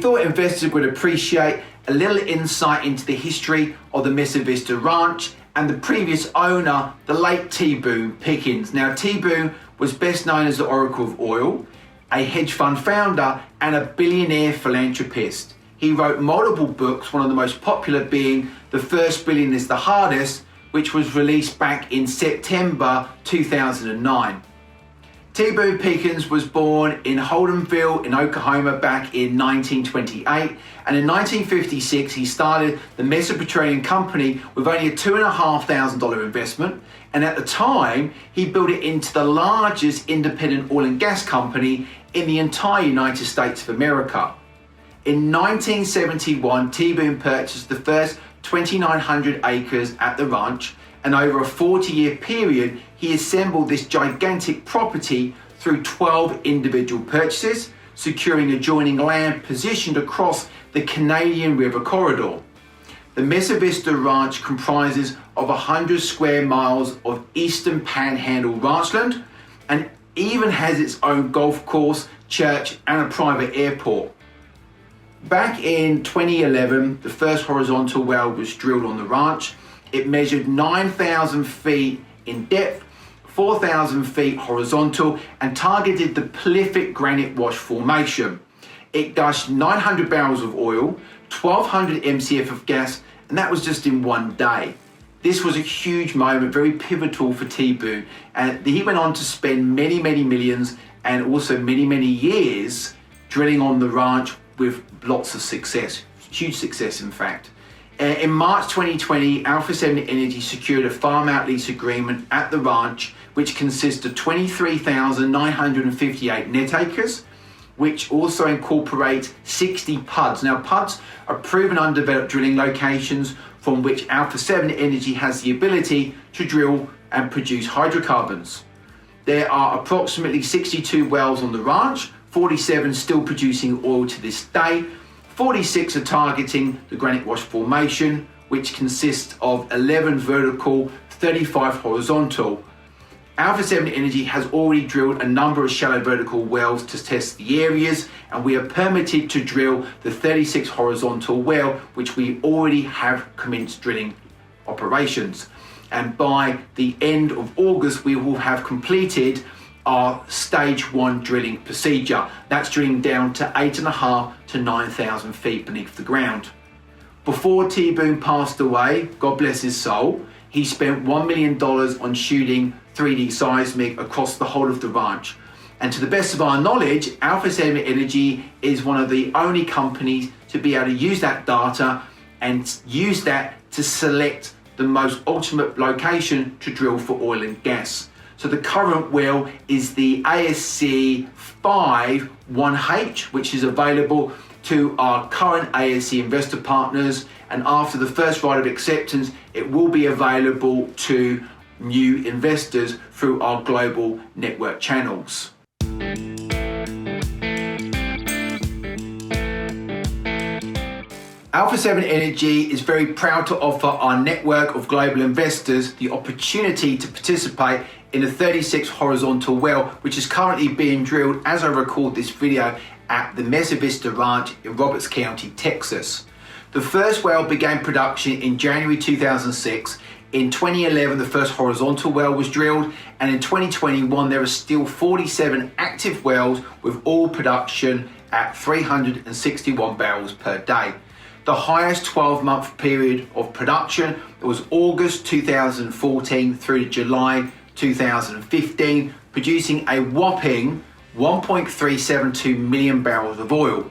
thought investors would appreciate a little insight into the history of the Mesa Vista Ranch and the previous owner, the late T. Boone Pickens. Now, T. Boone was best known as the Oracle of Oil, a hedge fund founder and a billionaire philanthropist. He wrote multiple books, one of the most popular being The First Billion is the Hardest, which was released back in September 2009. T. Boone Pickens was born in Holdenville in Oklahoma back in 1928, and in 1956 he started the Mesa Petroleum Company with only a $2,500 investment, and at the time he built it into the largest independent oil and gas company in the entire United States of America. In 1971, T. Boone purchased the first 2,900 acres at the ranch, and over a 40-year period, he assembled this gigantic property through 12 individual purchases, securing adjoining land positioned across the Canadian River corridor. The Mesa Vista Ranch comprises of 100 square miles of eastern panhandle ranchland and even has its own golf course, church, and a private airport. Back in 2011, the first horizontal well was drilled on the ranch. It measured 9,000 feet in depth, 4,000 feet horizontal, and targeted the prolific granite wash formation. It gushed 900 barrels of oil, 1,200 MCF of gas, and that was just in one day. This was a huge moment, very pivotal for T. Boone, and he went on to spend many millions and also many years drilling on the ranch with lots of success, huge success in fact. In March 2020, Alpha 7 Energy secured a farm out lease agreement at the ranch, which consists of 23,958 net acres, which also incorporates 60 PUDs. Now, PUDs are proven undeveloped drilling locations from which Alpha 7 Energy has the ability to drill and produce hydrocarbons. There are approximately 62 wells on the ranch, 47 still producing oil to this day. 46 are targeting the granite wash formation, which consists of 11 vertical, 35 horizontal. Alpha 7 Energy has already drilled a number of shallow vertical wells to test the areas, and we are permitted to drill the 36 horizontal well, which we already have commenced drilling operations. And by the end of August, we will have completed our stage 1 drilling procedure. That's drilling down to 8,500 to 9,000 feet beneath the ground. Before T. Boone passed away, God bless his soul, he spent $1 million on shooting 3D seismic across the whole of the ranch. And to the best of our knowledge, Alpha 7 Energy is one of the only companies to be able to use that data and use that to select the most ultimate location to drill for oil and gas. So the current well is the ASC 5-1H, which is available to our current ASC investor partners. And after the first right of acceptance, it will be available to new investors through our global network channels. Alpha 7 Energy is very proud to offer our network of global investors the opportunity to participate in a 36 horizontal well, which is currently being drilled as I record this video at the Mesa Vista Ranch in Roberts County, Texas. The first well began production in January 2006. In 2011, the first horizontal well was drilled, and in 2021, there are still 47 active wells with oil production at 361 barrels per day. The highest 12-month period of production was August 2014 through to July 2015, producing a whopping 1.372 million barrels of oil.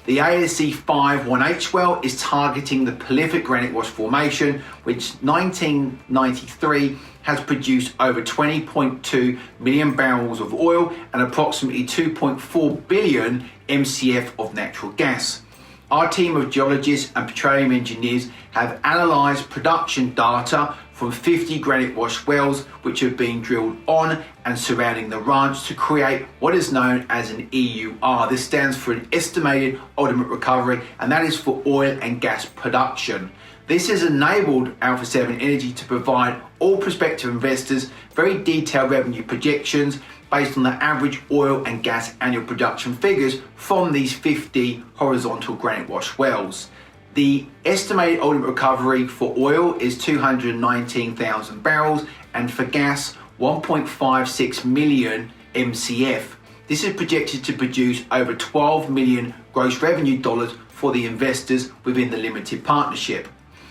The ASC 5-1H well is targeting the prolific granite wash formation, which 1993 has produced over 20.2 million barrels of oil and approximately 2.4 billion MCF of natural gas. Our team of geologists and petroleum engineers have analysed production data from 50 granite wash wells which have been drilled on and surrounding the ranch to create what is known as an EUR. This stands for an estimated ultimate recovery, and that is for oil and gas production. This has enabled Alpha 7 Energy to provide all prospective investors very detailed revenue projections based on the average oil and gas annual production figures from these 50 horizontal granite wash wells. The estimated ultimate recovery for oil is 219,000 barrels and for gas 1.56 million MCF. This is projected to produce over 12 million gross revenue dollars for the investors within the limited partnership.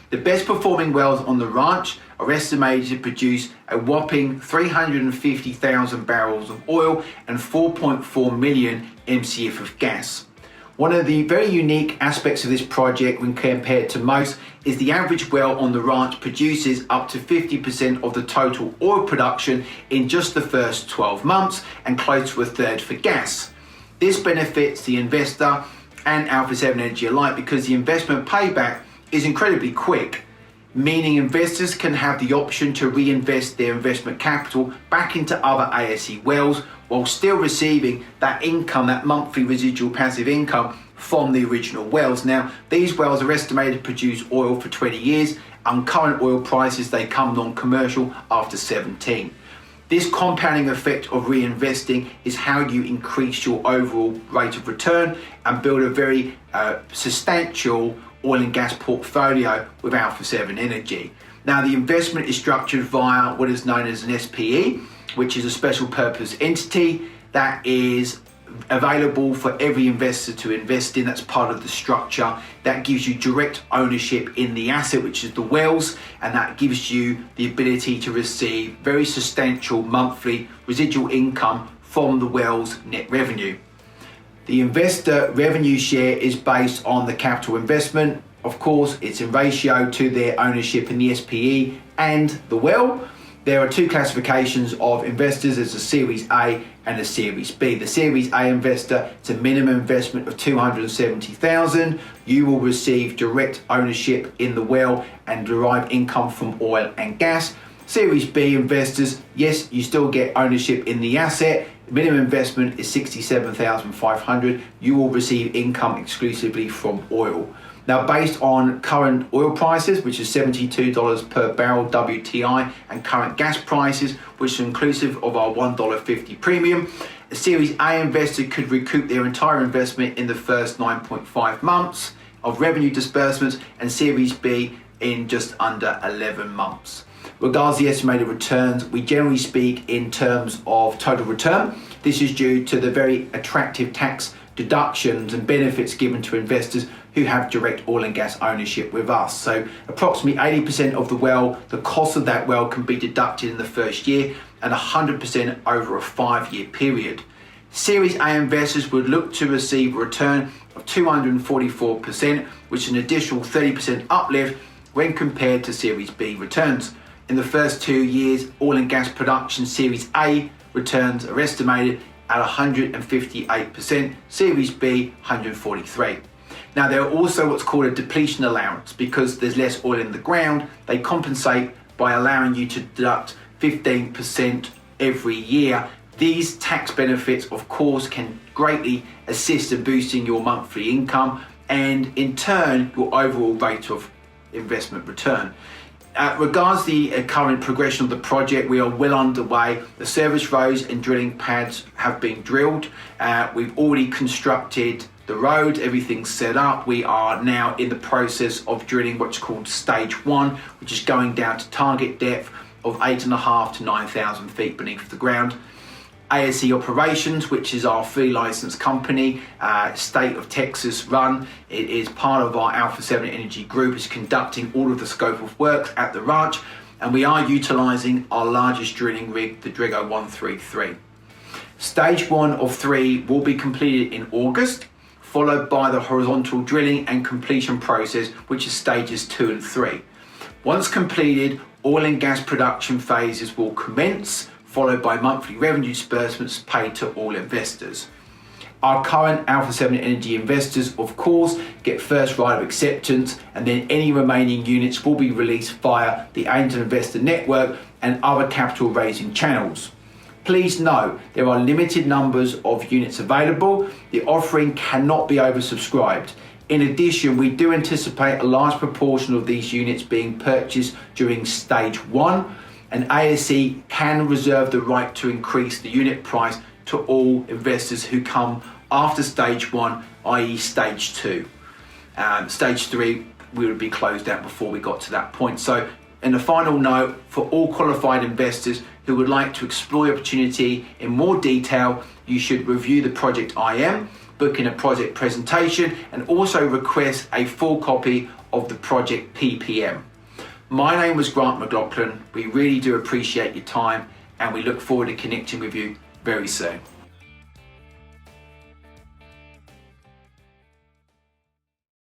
The best performing wells on the ranch are estimated to produce a whopping 350,000 barrels of oil and 4.4 million MCF of gas. One of the very unique aspects of this project when compared to most is the average well on the ranch produces up to 50% of the total oil production in just the first 12 months and close to a third for gas. This benefits the investor and Alpha 7 Energy alike because the investment payback is incredibly quick, meaning investors can have the option to reinvest their investment capital back into other ASE wells while still receiving that income, that monthly residual passive income from the original wells. Now, these wells are estimated to produce oil for 20 years. On current oil prices, they come non-commercial after 17. This compounding effect of reinvesting is how you increase your overall rate of return and build a very substantial oil and gas portfolio with Alpha 7 Energy. Now, the investment is structured via what is known as an SPE, which is a special purpose entity that is available for every investor to invest in. That's part of the structure. That gives you direct ownership in the asset, which is the wells, and that gives you the ability to receive very substantial monthly residual income from the wells' net revenue. The investor revenue share is based on the capital investment. Of course, it's in ratio to their ownership in the SPE and the well. There are two classifications of investors. There's a Series A and a Series B. The Series A investor, it's a minimum investment of $270,000. You will receive direct ownership in the well and derive income from oil and gas. Series B investors, yes, you still get ownership in the asset. Minimum investment is $67,500. You will receive income exclusively from oil. Now, based on current oil prices, which is $72 per barrel WTI, and current gas prices, which are inclusive of our $1.50 premium, a Series A investor could recoup their entire investment in the first 9.5 months of revenue disbursements, and Series B in just under 11 months. Regards the estimated returns, we generally speak in terms of total return. This is due to the very attractive tax deductions and benefits given to investors who have direct oil and gas ownership with us. So approximately 80% of the well, the cost of that well can be deducted in the first year and 100% over a 5-year period. Series A investors would look to receive a return of 244%, which is an additional 30% uplift when compared to Series B returns. In the first 2 years, oil and gas production Series A returns are estimated at 158%, Series B 143%. Now, there are also what's called a depletion allowance. Because there's less oil in the ground, they compensate by allowing you to deduct 15% every year. These tax benefits, of course, can greatly assist in boosting your monthly income and in turn your overall rate of investment return. Regards the current progression of the project, we are well underway. The service roads and drilling pads have been drilled. We've already constructed the road, everything's set up. We are now in the process of drilling what's called stage 1, which is going down to target depth of 8,500 to 9,000 feet beneath the ground. ASE Operations, which is our free licensed company, state of Texas run. It is part of our Alpha 7 Energy group, is conducting all of the scope of work at the ranch, and we are utilizing our largest drilling rig, the Drigo 133. Stage 1 of 3 will be completed in August, followed by the horizontal drilling and completion process, which is stages 2 and 3. Once completed, oil and gas production phases will commence, followed by monthly revenue disbursements paid to all investors. Our current Alpha 7 Energy investors, of course, get first right of acceptance, and then any remaining units will be released via the Angel Investor Network and other capital raising channels. Please note, there are limited numbers of units available. The offering cannot be oversubscribed. In addition, we do anticipate a large proportion of these units being purchased during stage 1, and ASE can reserve the right to increase the unit price to all investors who come after stage 1, i.e. stage 2. Stage 3, we would be closed out before we got to that point. So, in a final note, for all qualified investors who would like to explore the opportunity in more detail, you should review the project IM, book in a project presentation, and also request a full copy of the project PPM. My name was Grant McLaughlin. We really do appreciate your time, and we look forward to connecting with you very soon.